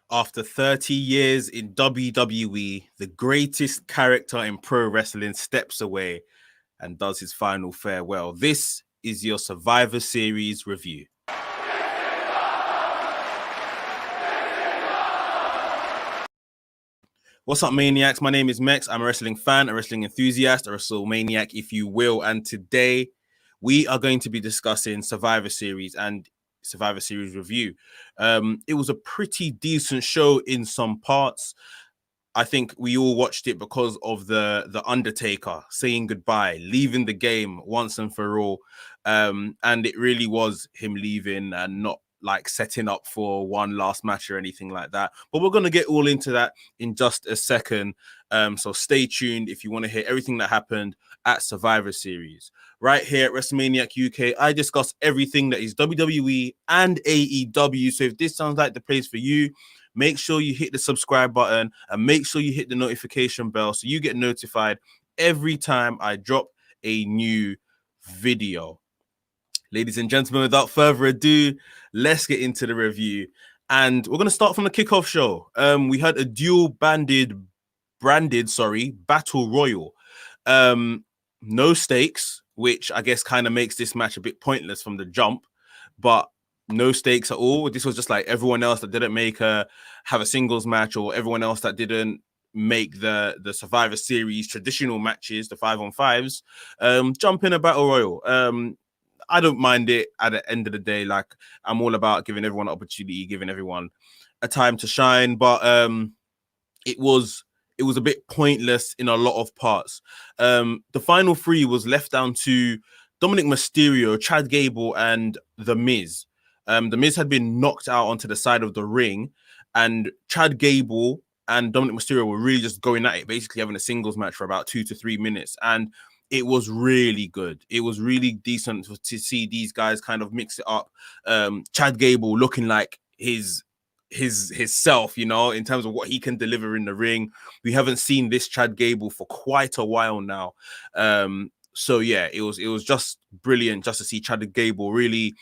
After 30 years in WWE, the greatest character in pro wrestling steps away and does his final farewell. This is your Survivor Series review. What's up, Maniacs? My name is Mex. I'm a wrestling fan, a wrestling enthusiast, a WrestleManiac, if you will. And today we are going to be discussing Survivor Series and Survivor Series review. It was a pretty decent show in some parts. I think we all watched it because of the Undertaker saying goodbye, leaving the game once and for all. And it really was him leaving and not like setting up for one last match or anything like that. But we're going to get all into that in just a second. So stay tuned if you want to hear everything that happened at Survivor Series. Right here at WrestleManiac UK, I discuss everything that is WWE and AEW. So if this sounds like the place for you, make sure you hit the subscribe button and make sure you hit the notification bell so you get notified every time I drop a new video. Ladies and gentlemen, without further ado, let's get into the review. And we're going to start from the kickoff show. We had a dual branded battle royal. No stakes, which I guess kind of makes this match a bit pointless from the jump, but no stakes at all. This was just like everyone else that didn't have a singles match, or everyone else that didn't make the Survivor Series traditional matches, the 5-on-5s, jump in a battle royal. I don't mind it at the end of the day. Like, I'm all about giving everyone an opportunity, giving everyone a time to shine. But it was a bit pointless in a lot of parts. The final three was left down to Dominic Mysterio, Chad Gable, and The Miz. The Miz had been knocked out onto the side of the ring, and Chad Gable and Dominic Mysterio were really just going at it, basically having a singles match for about 2 to 3 minutes. And it was really good. It was really decent to see these guys kind of mix it up. Chad Gable looking like his self, you know, in terms of what he can deliver in the ring. We haven't seen this Chad Gable for quite a while now. So yeah, it was just brilliant just to see Chad Gable really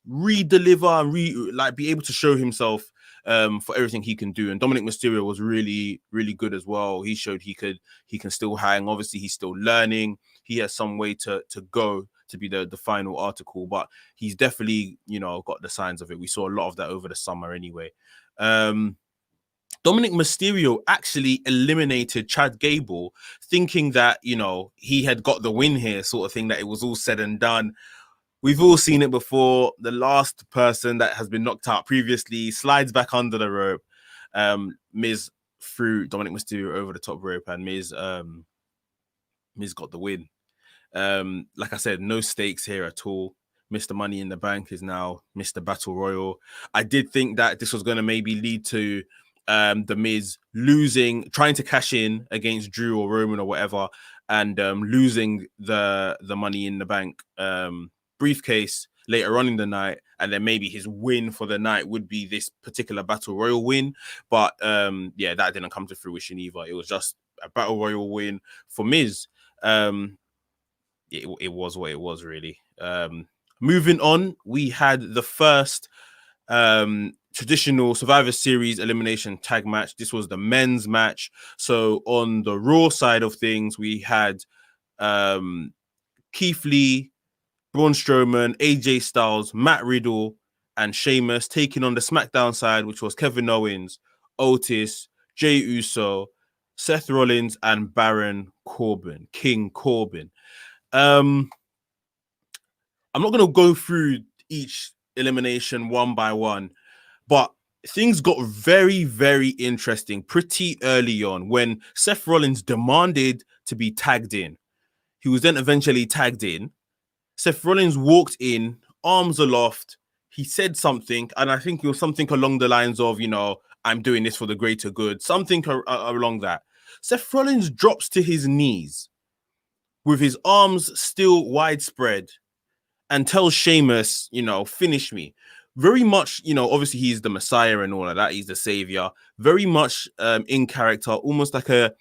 re-deliver and be able to show himself for everything he can do. And Dominic Mysterio was really, really good as well. He showed he can still hang. Obviously, he's still learning. He has some way to go to be the final article, but he's definitely, you know, got the signs of it. We saw a lot of that over the summer anyway. Dominic Mysterio actually eliminated Chad Gable, thinking that, you know, he had got the win here, sort of thing, that it was all said and done. We've all seen it before. The last person that has been knocked out previously slides back under the rope. Miz threw Dominic Mysterio over the top rope, and Miz got the win. Like I said, no stakes here at all. Mr. Money in the Bank is now Mr. Battle Royal. I did think that this was going to maybe lead to the Miz trying to cash in against Drew or Roman or whatever, and losing the Money in the Bank briefcase later on in the night, and then maybe his win for the night would be this particular Battle Royal win. But yeah, that didn't come to fruition either. It was just a Battle Royal win for Miz. It was what it was, really. Moving on, we had the first traditional Survivor Series elimination tag match. This was the men's match. So on the Raw side of things, we had Keith Lee, Braun Strowman, AJ Styles, Matt Riddle, and Sheamus taking on the SmackDown side, which was Kevin Owens, Otis, Jey Uso, Seth Rollins, and Baron Corbin, King Corbin. I'm not going to go through each elimination one by one, but things got very, very interesting pretty early on when Seth Rollins demanded to be tagged in. He was then eventually tagged in. Seth Rollins walked in, arms aloft. He said something, and I think it was something along the lines of, you know, I'm doing this for the greater good, something along that. Seth Rollins drops to his knees with his arms still widespread and tells Sheamus, you know, finish me. Very much, you know, obviously he's the Messiah and all of that. He's the savior. Very much in character, almost like a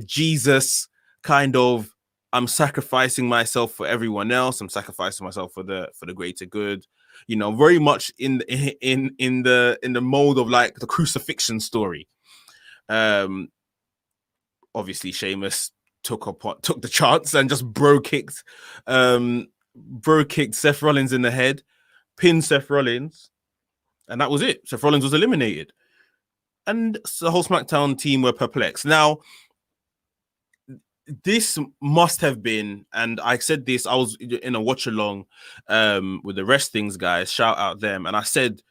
Jesus kind of, I'm sacrificing myself for everyone else. I'm sacrificing myself for the greater good. You know, very much in the mold of like the crucifixion story. Obviously, Sheamus took the chance and just bro kicked Seth Rollins in the head, pinned Seth Rollins, and that was it. Seth Rollins was eliminated. And the whole SmackDown team were perplexed. Now, this must have been, and I said this, I was in a watch along with the Wrestling's guys, shout out them, and I said,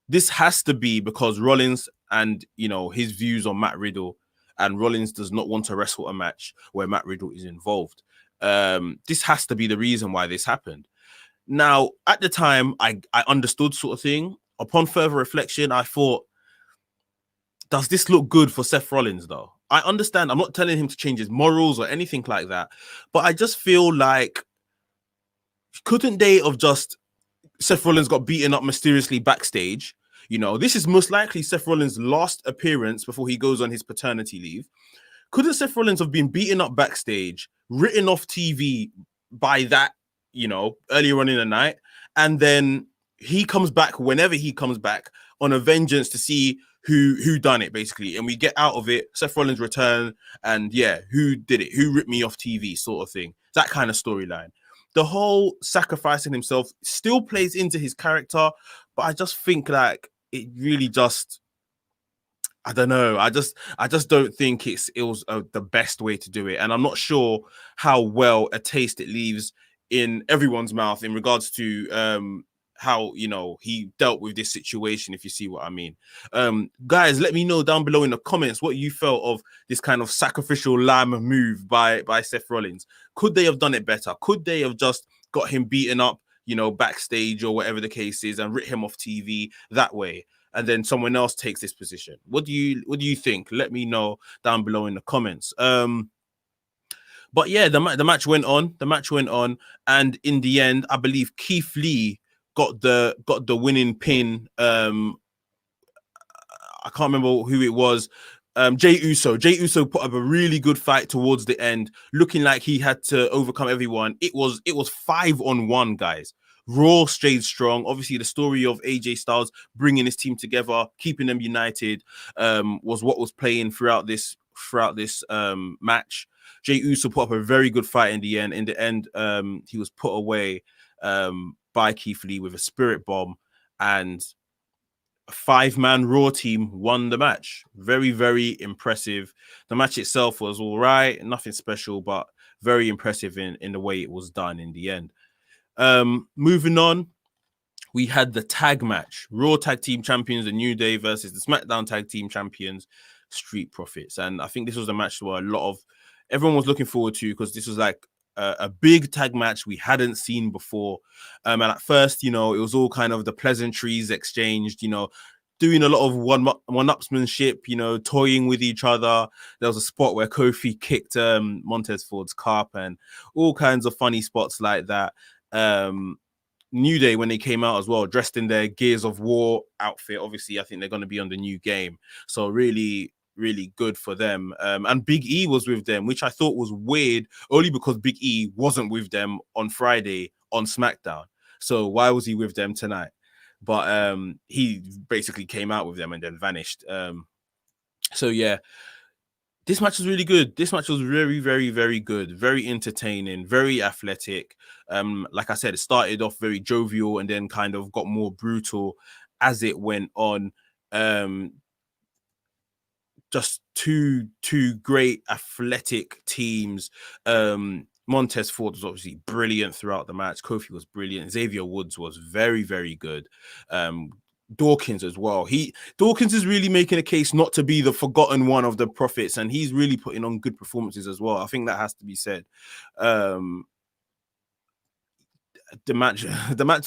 this has to be because Rollins and, you know, his views on Matt Riddle, and Rollins does not want to wrestle a match where Matt Riddle is involved. This has to be the reason why this happened. Now, at the time, I understood sort of thing. Upon further reflection, I thought, does this look good for Seth Rollins, though? I understand. I'm not telling him to change his morals or anything like that. But I just feel like, couldn't they have just... Seth Rollins got beaten up mysteriously backstage. You know, this is most likely Seth Rollins' last appearance before he goes on his paternity leave. Couldn't Seth Rollins have been beaten up backstage, written off TV by that, you know, earlier on in the night, and then he comes back whenever he comes back on a vengeance to see who done it, basically, and we get out of it. Seth Rollins return, and yeah, who did it? Who ripped me off TV, sort of thing. That kind of storyline. The whole sacrificing himself still plays into his character, but I just think like it really just, I don't know. I just don't think it was the best way to do it, and I'm not sure how well a taste it leaves in everyone's mouth in regards to how, you know, he dealt with this situation, if you see what I mean. Guys, let me know down below in the comments what you felt of this kind of sacrificial lamb move by Seth Rollins. Could they have done it better? Could they have just got him beaten up, you know, backstage or whatever the case is, and writ him off TV that way, and then someone else takes this position? What do you think? Let me know down below in the comments. But yeah, the match went on. The match went on, and in the end, I believe Keith Lee got the winning pin. I can't remember who it was. Jey Uso. Jey Uso put up a really good fight towards the end, looking like he had to overcome everyone. It was 5-on-1, guys. Raw stayed strong. Obviously, the story of AJ Styles bringing his team together, keeping them united, was what was playing throughout this match. Jey Uso put up a very good fight in the end. In the end, he was put away by Keith Lee with a spirit bomb, and a 5-man Raw team won the match. Very, very impressive. The match itself was all right, nothing special, but very impressive in the way it was done in the end. Moving on, we had the tag match. Raw Tag Team Champions, the New Day versus the SmackDown Tag Team Champions, Street Profits. And I think this was a match where everyone was looking forward to, because this was like a big tag match we hadn't seen before. And at first, you know, it was all kind of the pleasantries exchanged, you know, doing a lot of one-upsmanship, you know, toying with each other. There was a spot where Kofi kicked Montez Ford's cup, and all kinds of funny spots like that. New Day, when they came out as well, dressed in their Gears of War outfit. Obviously, I think they're going to be on the new game. So really, really good for them. And Big E was with them, which I thought was weird, only because Big E wasn't with them on Friday on SmackDown. So why was he with them tonight? But he basically came out with them and then vanished. So yeah, this match was really good. This match was very, very, very good. Very entertaining, very athletic. Like I said, it started off very jovial and then kind of got more brutal as it went on. Just two great athletic teams. Montez Ford was obviously brilliant throughout the match. Kofi was brilliant. Xavier Woods was very, very good. Dawkins as well. Dawkins is really making a case not to be the forgotten one of the Profits, and he's really putting on good performances as well. I think that has to be said. The match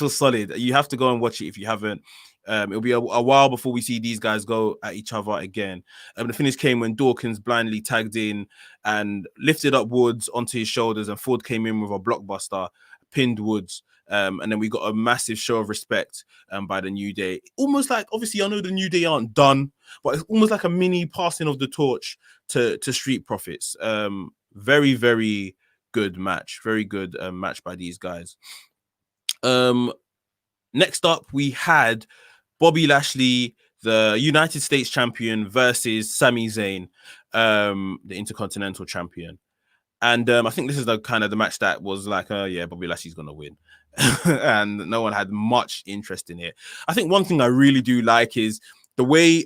was solid. You have to go and watch it if you haven't. It'll be a while before we see these guys go at each other again. The finish came when Dawkins blindly tagged in and lifted up Woods onto his shoulders, and Ford came in with a blockbuster, pinned Woods. And then we got a massive show of respect by the New Day. Almost like, obviously, I know the New Day aren't done, but it's almost like a mini passing of the torch to Street Profits. Very, very good match. Very good match by these guys. Next up, we had Bobby Lashley, the United States champion, versus Sami Zayn, the Intercontinental champion. And I think this is the kind of the match that was like, yeah, Bobby Lashley's going to win. And no one had much interest in it. I think one thing I really do like is the way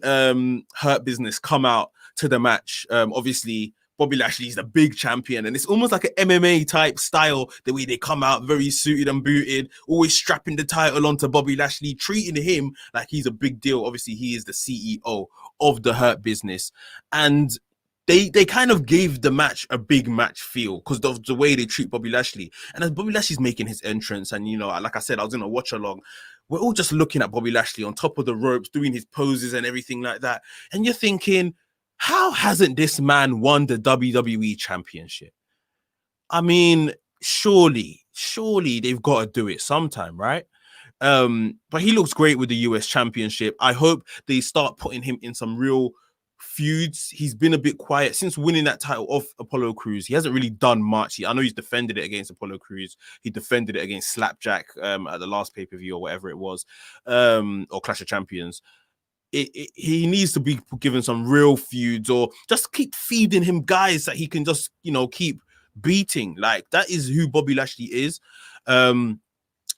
Hurt Business come out to the match. Obviously, Bobby Lashley is the big champion, and it's almost like an MMA type style, the way they come out very suited and booted, always strapping the title onto Bobby Lashley, treating him like he's a big deal. Obviously, he is the CEO of the Hurt Business. And they kind of gave the match a big match feel because of the way they treat Bobby Lashley. And as Bobby Lashley's making his entrance, and, you know, like I said, I was in a watch along, we're all just looking at Bobby Lashley on top of the ropes, doing his poses and everything like that. And you're thinking, how hasn't this man won the WWE Championship? I mean, surely they've got to do it sometime, right? But he looks great with the US Championship. I hope they start putting him in some real feuds. He's been a bit quiet since winning that title off Apollo Crews. He hasn't really done much. I know he's defended it against Apollo Crews. He defended it against Slapjack at the last pay-per-view or whatever it was, or Clash of Champions. He needs to be given some real feuds, or just keep feeding him guys that he can just, you know, keep beating. Like, that is who Bobby Lashley is.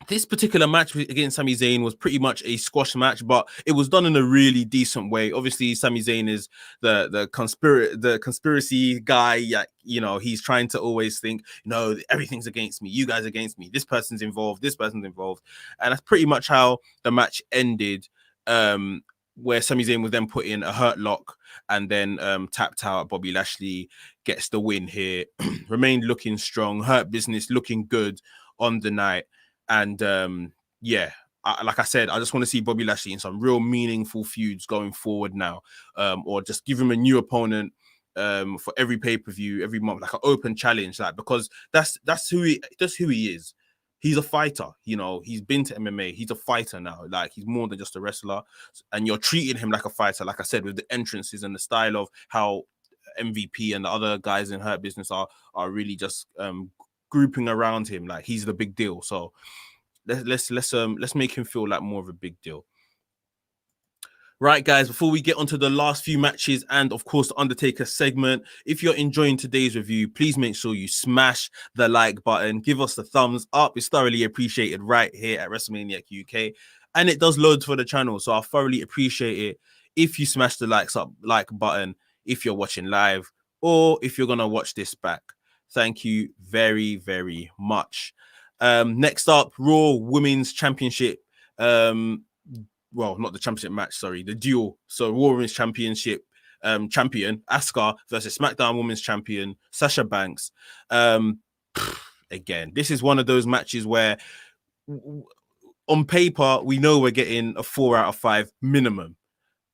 This particular match against Sami Zayn was pretty much a squash match, but it was done in a really decent way. Obviously, Sami Zayn is the conspiracy guy. You know, he's trying to always think, no, everything's against me. You guys against me. This person's involved. This person's involved. And that's pretty much how the match ended. Where Sami Zayn was then put in a hurt lock and then tapped out. Bobby Lashley gets the win here. Remained looking strong. Hurt Business looking good on the night. And yeah, like I said, I just want to see Bobby Lashley in some real meaningful feuds going forward now, or just give him a new opponent for every pay-per-view, every month, like an open challenge, like, because that's who he is. He's a fighter, you know. He's been to MMA. He's a fighter now. Like, he's more than just a wrestler. And you're treating him like a fighter, like I said, with the entrances and the style of how MVP and the other guys in Hurt Business are really just grouping around him. Like, he's the big deal. So let's make him feel like more of a big deal. Right, guys, before we get onto the last few matches and, of course, the Undertaker segment, if you're enjoying today's review, please make sure you smash the like button. Give us the thumbs up. It's thoroughly appreciated right here at WrestleManiac UK. And it does loads for the channel, so I thoroughly appreciate it if you smash the like button, if you're watching live, or if you're going to watch this back. Thank you very, very much. Next up, Raw Women's Championship. Well, not the championship match, sorry, the duel. So Raw Women's Championship champion Asuka versus SmackDown Women's Champion Sasha Banks. Again, this is one of those matches where on paper we know we're getting a 4 out of 5 minimum,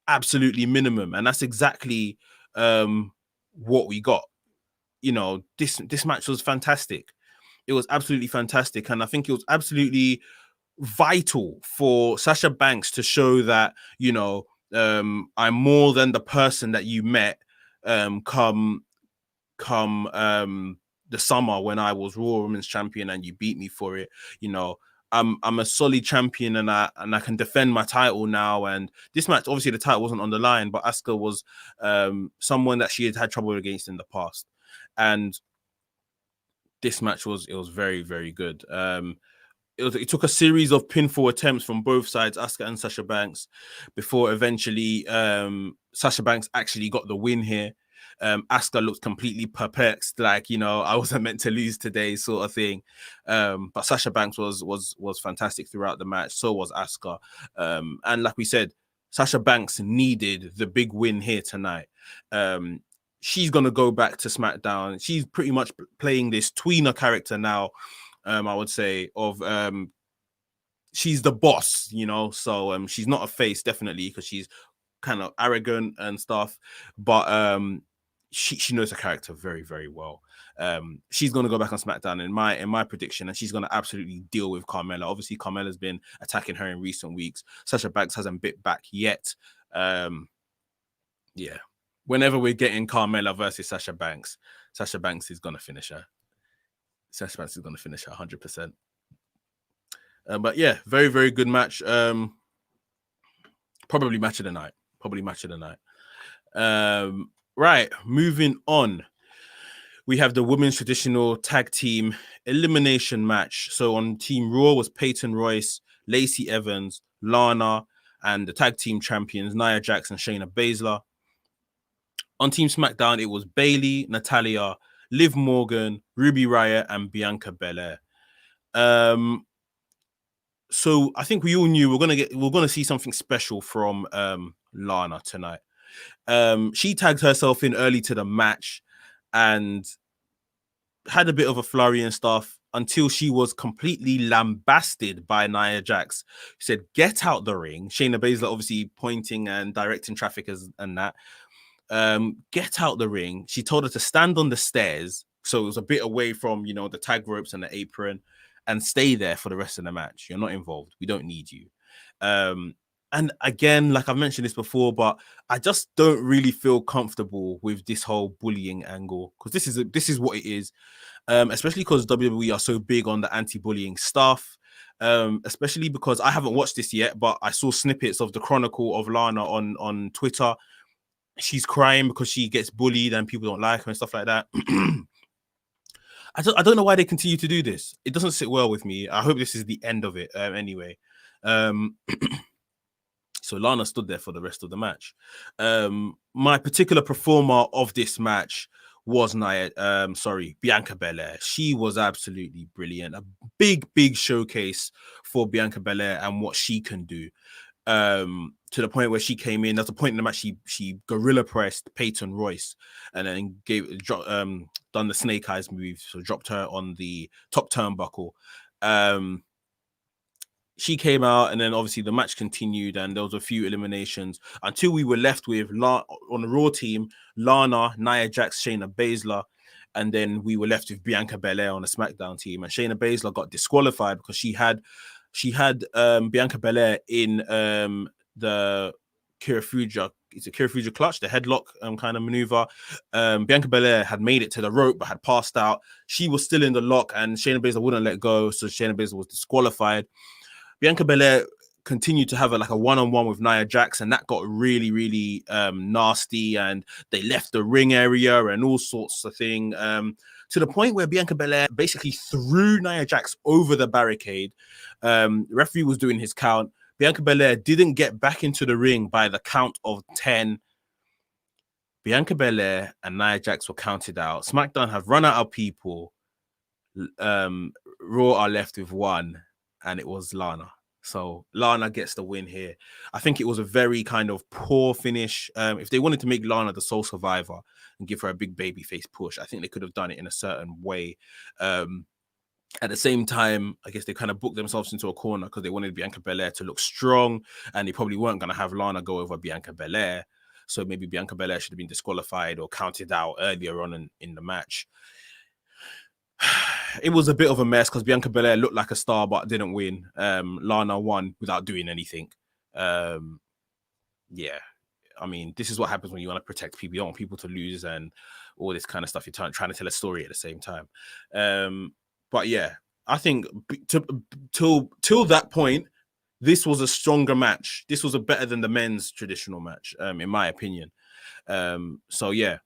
absolutely minimum, and that's exactly what we got. You know, this match was fantastic. It was absolutely fantastic, and I think it was absolutely vital for Sasha Banks to show that, you know, I'm more than the person that you met come the summer when I was Raw Women's Champion and you beat me for it. You know, I'm a solid champion, and I can defend my title now. And this match, obviously the title wasn't on the line, but Asuka was someone that she had trouble against in the past, and this match was very, very good. It took a series of pinfall attempts from both sides, Asuka and Sasha Banks, before eventually Sasha Banks actually got the win here. Asuka looked completely perplexed, like, you know, I wasn't meant to lose today, sort of thing. But Sasha Banks was fantastic throughout the match. So was Asuka. And like we said, Sasha Banks needed the big win here tonight. She's gonna go back to SmackDown. She's pretty much playing this tweener character now. I would say, of she's the boss, you know, so she's not a face, definitely, because she's kind of arrogant and stuff, but she knows her character very, very well. She's going to go back on SmackDown in my prediction, and she's going to absolutely deal with Carmella. Obviously, Carmella's been attacking her in recent weeks. Sasha Banks hasn't bit back yet. Yeah, whenever we're getting Carmella versus Sasha Banks is going to finish her. Sasha Banks is going to finish her 100%. But yeah, very, very good match. Probably match of the night. Right, moving on. We have the women's traditional tag team elimination match. So on Team Raw was Peyton Royce, Lacey Evans, Lana, and the tag team champions Nia Jax and Shayna Baszler. On Team SmackDown, it was Bayley, Natalia, Liv Morgan, Ruby Riott, and Bianca Belair. So I think we all knew we're gonna see something special from Lana tonight. She tagged herself in early to the match and had a bit of a flurry and stuff until she was completely lambasted by Nia Jax. She said, "Get out the ring." Shayna Baszler obviously pointing and directing traffic and that. Get out the ring. She told her to stand on the stairs, so it was a bit away from the tag ropes and the apron, and stay there for the rest of the match. You're not involved. We don't need you. And again, like I've mentioned this before, but I just don't really feel comfortable with this whole bullying angle, because this is what it is. Especially because WWE are so big on the anti-bullying stuff. Especially because I haven't watched this yet, but I saw snippets of the Chronicle of Lana on Twitter. She's crying because she gets bullied and people don't like her and stuff like that. I don't know why they continue to do this. It doesn't sit well with me. I hope this is the end of it anyway. So Lana stood there for the rest of the match. My particular performer of this match was Bianca Belair. She was absolutely brilliant. A big showcase for Bianca Belair and what she can do. To the point where she came in. There's a point in the match she gorilla pressed Peyton Royce and then done the snake eyes move, so dropped her on the top turnbuckle. She came out, and then obviously the match continued, and there was a few eliminations until we were left with on the Raw team, Lana, Nia Jax, Shayna Baszler, and then we were left with Bianca Belair on the SmackDown team. And Shayna Baszler got disqualified because she had Bianca Belair in the Kirifuda. It's a Kirifuda clutch, the headlock kind of maneuver. Bianca Belair had made it to the rope but had passed out. She was still in the lock, and Shayna Baszler wouldn't let go, so Shayna Baszler was disqualified. Bianca Belair continued to have a one-on-one with Nia Jax, and that got really nasty, and they left the ring area and all sorts of thing, to the point where Bianca Belair basically threw Nia Jax over the barricade. Referee was doing his count. Bianca Belair didn't get back into the ring by the count of 10. Bianca Belair and Nia Jax were counted out. SmackDown have run out of people. Raw are left with one, and it was Lana. So Lana gets the win here. I think it was a very kind of poor finish. If they wanted to make Lana the sole survivor and give her a big babyface push, I think they could have done it in a certain way. At the same time, I guess they kind of booked themselves into a corner because they wanted Bianca Belair to look strong, and they probably weren't going to have Lana go over Bianca Belair. So maybe Bianca Belair should have been disqualified or counted out earlier on in the match. It was a bit of a mess because Bianca Belair looked like a star but didn't win. Lana won without doing anything. Yeah, I mean, this is what happens when you want to protect people. You don't want people to lose and all this kind of stuff. You're trying to tell a story at the same time. But yeah, I think till that point, this was a stronger match. This was a better than the men's traditional match, in my opinion. So yeah.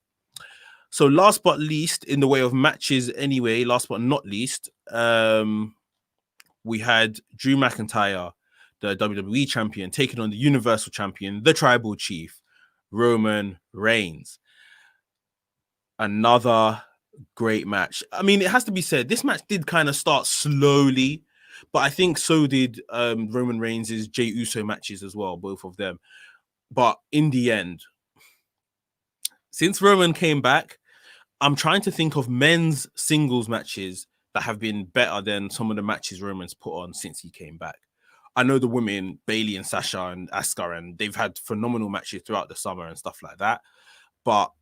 So last but least, in the way of matches anyway, last but not least, we had Drew McIntyre, the WWE champion, taking on the Universal champion, the Tribal Chief, Roman Reigns. Another great match. I mean, it has to be said, this match did kind of start slowly, but I think so did Roman Reigns' Jey Uso matches as well, both of them. But in the end, since Roman came back, I'm trying to think of men's singles matches that have been better than some of the matches Roman's put on since he came back. I know the women, Bayley and Sasha and Asuka, and they've had phenomenal matches throughout the summer and stuff like that. But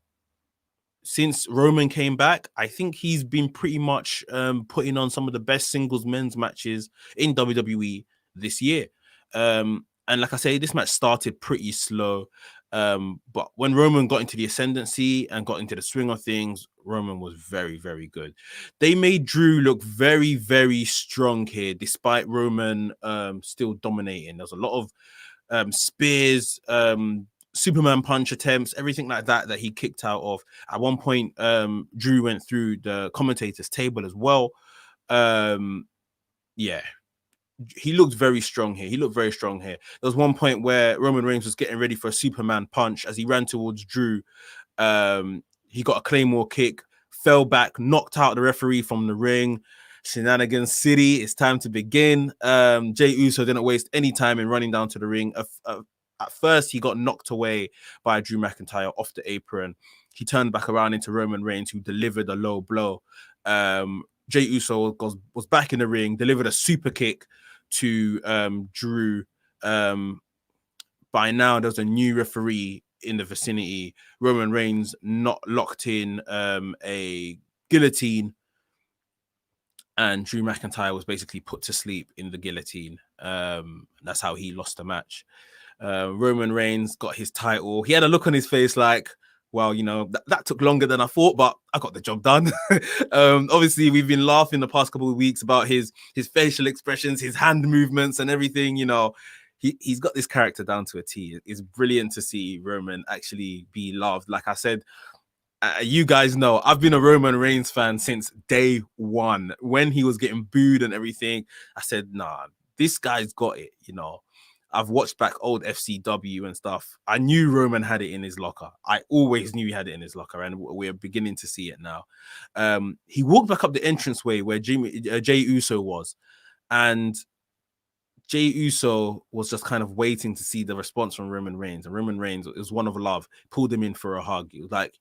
since Roman came back, I think he's been pretty much putting on some of the best singles men's matches in WWE this year. And like I say, this match started pretty slow. But when Roman got into the ascendancy and got into the swing of things, Roman was very, very good. They made Drew look very, very strong here, despite Roman still dominating. There's a lot of spears, Superman punch attempts, everything like that he kicked out of. At one point, Drew went through the commentator's table as well. Yeah, he looked very strong here. There was one point where Roman Reigns was getting ready for a Superman punch as he ran towards Drew. He got a Claymore kick, fell back, knocked out the referee from the ring. Shenanigans City, it's time to begin. Jey Uso didn't waste any time in running down to the ring. At first, he got knocked away by Drew McIntyre off the apron. He turned back around into Roman Reigns, who delivered a low blow. Jey Uso was back in the ring, delivered a super kick to Drew. By now, there's a new referee in the vicinity. Roman Reigns not locked in a guillotine, and Drew McIntyre was basically put to sleep in the guillotine. That's how he lost the match. Roman Reigns got his title. He had a look on his face like, well, you know, that took longer than I thought, but I got the job done. Obviously, we've been laughing the past couple of weeks about his facial expressions, his hand movements and everything. You know, he's got this character down to a T. It's brilliant to see Roman actually be loved. Like I said, you guys know, I've been a Roman Reigns fan since day one. When he was getting booed and everything, I said, nah, this guy's got it, you know. I've watched back old FCW and stuff. I knew Roman had it in his locker. I always knew he had it in his locker, and we're beginning to see it now. He walked back up the entranceway where Jey Uso was, and Jey Uso was just kind of waiting to see the response from Roman Reigns. And Roman Reigns, it was one of love, pulled him in for a hug. It was like,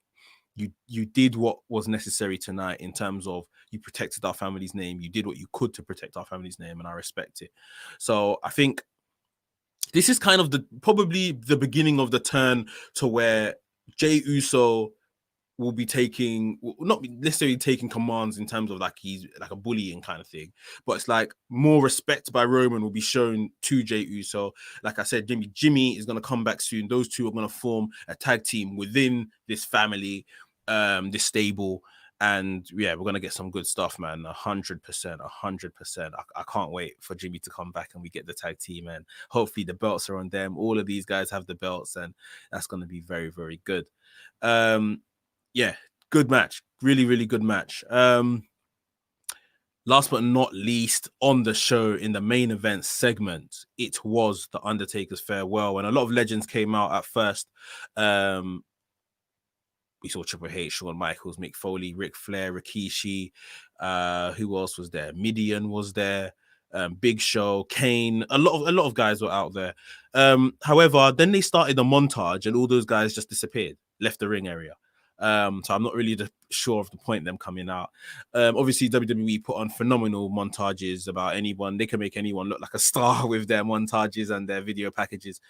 you did what was necessary tonight in terms of you protected our family's name. You did what you could to protect our family's name, and I respect it. So I think this is kind of probably the beginning of the turn to where Jey Uso will be not necessarily taking commands in terms of like he's like a bullying kind of thing, but it's like more respect by Roman will be shown to Jey Uso. Like I said, Jimmy is going to come back soon. Those two are going to form a tag team within this family, this stable. And yeah, we're going to get some good stuff, man. 100%, 100%. I can't wait for Jimmy to come back and we get the tag team, and hopefully the belts are on them. All of these guys have the belts, and that's going to be very, very good. Yeah, good match. Really, really good match. Last but not least on the show, in the main event segment, it was the Undertaker's farewell, and a lot of legends came out at first. We saw Triple H, Shawn Michaels, Mick Foley, Ric Flair, Rikishi. Who else was there? Mideon was there. Big Show, Kane. A lot of guys were out there. However, then they started a montage, and all those guys just disappeared, left the ring area. So I'm not really sure of the point of them coming out. Obviously, WWE put on phenomenal montages about anyone. They can make anyone look like a star with their montages and their video packages.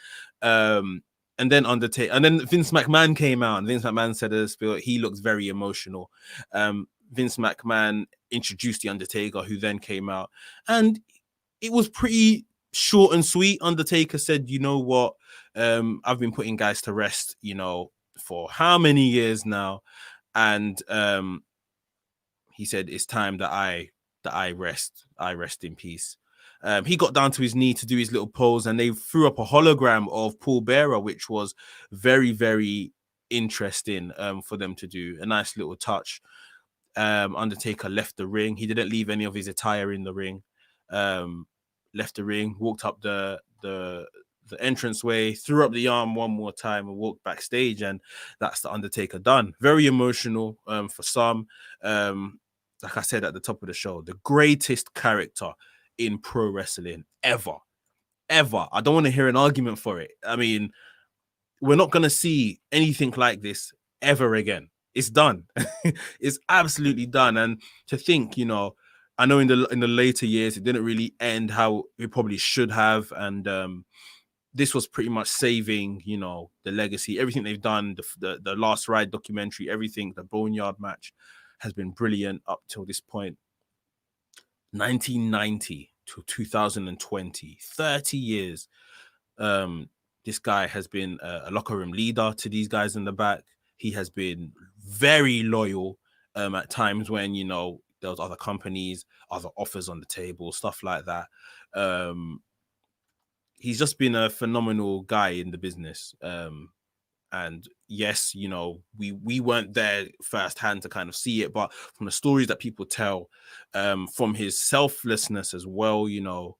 And then Undertaker, and then Vince McMahon came out, and Vince McMahon said he looks very emotional. Vince McMahon introduced the Undertaker, who then came out, and it was pretty short and sweet. Undertaker said, "You know what? I've been putting guys to rest, you know, for how many years now?" And he said, "It's time that I rest. I rest in peace." He got down to his knee to do his little pose, and they threw up a hologram of Paul Bearer, which was very, very interesting for them to do. A nice little touch. Undertaker left the ring. He didn't leave any of his attire in the ring. Left the ring, walked up the entranceway, threw up the arm one more time, and walked backstage, and that's the Undertaker done. Very emotional for some. Like I said at the top of the show, the greatest character in pro wrestling ever. I don't want to hear an argument for it. I mean, we're not going to see anything like this ever again. It's done. It's absolutely done. And to think, you know, I know in the later years it didn't really end how it probably should have, and this was pretty much saving, you know, the legacy. Everything they've done, the Last Ride documentary, everything, the Boneyard match has been brilliant up till this point. 1990 to 2020, 30 years. This guy has been a locker room leader to these guys in the back. He has been very loyal at times when, you know, there was other companies, other offers on the table, stuff like that. He's just been a phenomenal guy in the business. And yes, you know, we weren't there firsthand to kind of see it, but from the stories that people tell, from his selflessness as well, you know,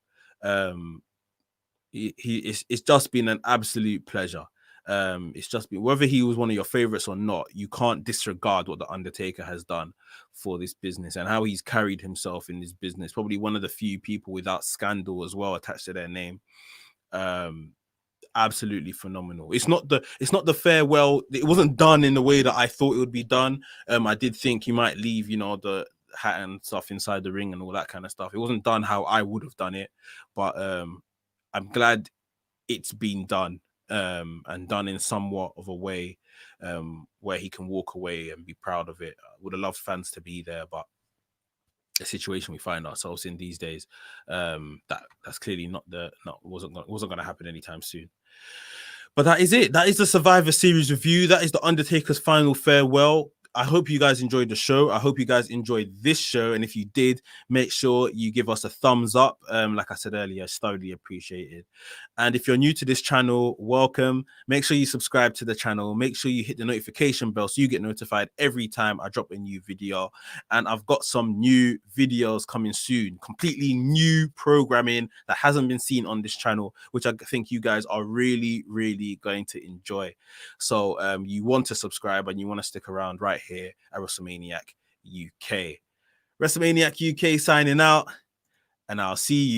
it's just been an absolute pleasure. It's just been, whether he was one of your favorites or not, you can't disregard what the Undertaker has done for this business and how he's carried himself in this business. Probably one of the few people without scandal as well attached to their name. Absolutely phenomenal. It's not the farewell. It wasn't done in the way that I thought it would be done. I did think he might leave, you know, the hat and stuff inside the ring and all that kind of stuff. It wasn't done how I would have done it, but I'm glad it's been done, and done in somewhat of a way where he can walk away and be proud of it. I would have loved fans to be there, but the situation we find ourselves in these days, that's clearly wasn't going to happen anytime soon. But that is it. That is the Survivor Series review. That is the Undertaker's final farewell. I hope you guys enjoyed the show. I hope you guys enjoyed this show. And if you did, make sure you give us a thumbs up. Like I said earlier, it's thoroughly appreciated. And if you're new to this channel, welcome. Make sure you subscribe to the channel. Make sure you hit the notification bell so you get notified every time I drop a new video. And I've got some new videos coming soon. Completely new programming that hasn't been seen on this channel, which I think you guys are really, really going to enjoy. So you want to subscribe and you want to stick around right here at WrestleManiac UK. WrestleManiac UK signing out, and I'll see you